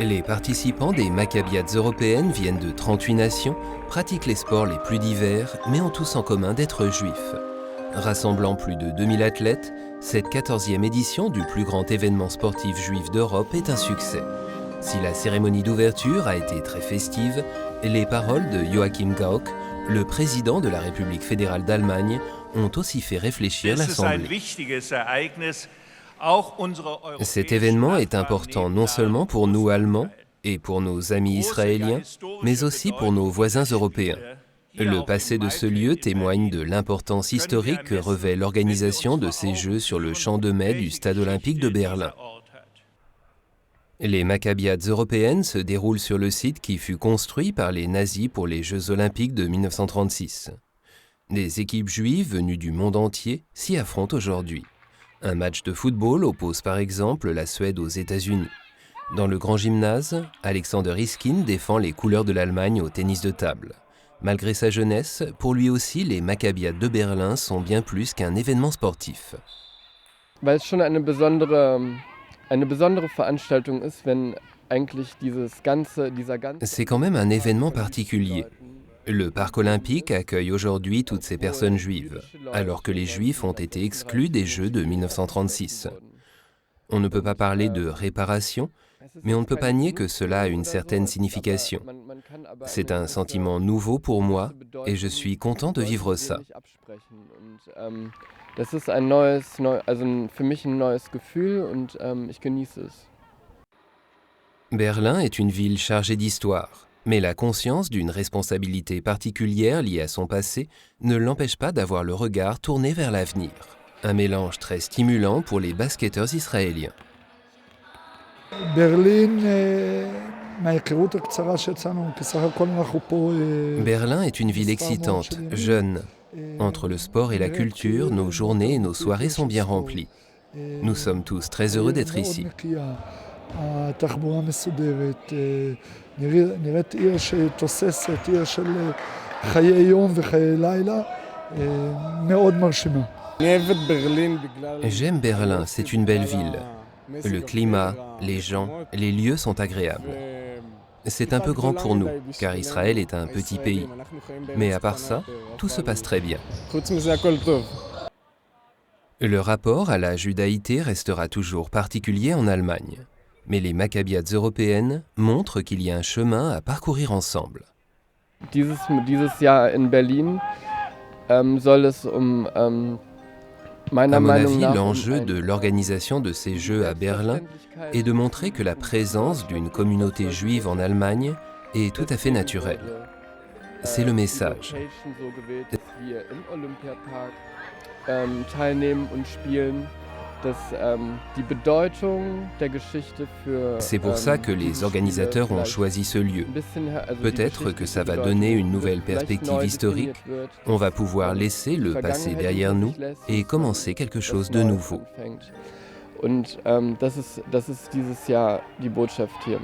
Les participants des Maccabiades européennes viennent de 38 nations, pratiquent les sports les plus divers, mais ont tous en commun d'être juifs. Rassemblant plus de 2000 athlètes, cette 14e édition du plus grand événement sportif juif d'Europe est un succès. Si la cérémonie d'ouverture a été très festive, les paroles de Joachim Gauck, le président de la République fédérale d'Allemagne, ont aussi fait réfléchir l'Assemblée. Cet événement est important non seulement pour nous Allemands et pour nos amis israéliens, mais aussi pour nos voisins européens. Le passé de ce lieu témoigne de l'importance historique que revêt l'organisation de ces Jeux sur le champ de mai du Stade olympique de Berlin. Les Maccabiades européennes se déroulent sur le site qui fut construit par les nazis pour les Jeux olympiques de 1936. Des équipes juives venues du monde entier s'y affrontent aujourd'hui. Un match de football oppose par exemple la Suède aux États-Unis. Dans le grand gymnase, Alexander Iskin défend les couleurs de l'Allemagne au tennis de table. Malgré sa jeunesse, pour lui aussi, les Maccabiades de Berlin sont bien plus qu'un événement sportif. Weil es schon eine besondere Veranstaltung ist, wenn eigentlich dieser ganze C'est quand même un événement particulier. Le parc olympique accueille aujourd'hui toutes ces personnes juives, alors que les Juifs ont été exclus des Jeux de 1936. On ne peut pas parler de réparation, mais on ne peut pas nier que cela a une certaine signification. C'est un sentiment nouveau pour moi et je suis content de vivre ça. Das ist für mich ein neues Gefühl und ich genieße es. Berlin est une ville chargée d'histoire, mais la conscience d'une responsabilité particulière liée à son passé ne l'empêche pas d'avoir le regard tourné vers l'avenir. Un mélange très stimulant pour les basketteurs israéliens. Berlin est une ville excitante, jeune. Entre le sport et la culture, nos journées et nos soirées sont bien remplies. Nous sommes tous très heureux d'être ici. J'aime Berlin, c'est une belle ville. Le climat, les gens, les lieux sont agréables. C'est un peu grand pour nous, car Israël est un petit pays. Mais à part ça, tout se passe très bien. Le rapport à la judaïté restera toujours particulier en Allemagne. Mais les Maccabiades européennes montrent qu'il y a un chemin à parcourir ensemble. Dieses Jahr in Berlin soll es À mon avis, l'enjeu de l'organisation de ces Jeux à Berlin est de montrer que la présence d'une communauté juive en Allemagne est tout à fait naturelle. C'est le message. C'est pour ça que les organisateurs ont choisi ce lieu. Peut-être que ça va donner une nouvelle perspective historique. On va pouvoir laisser le passé derrière nous et commencer quelque chose de nouveau. Und das ist dieses Jahr die Botschaft hier.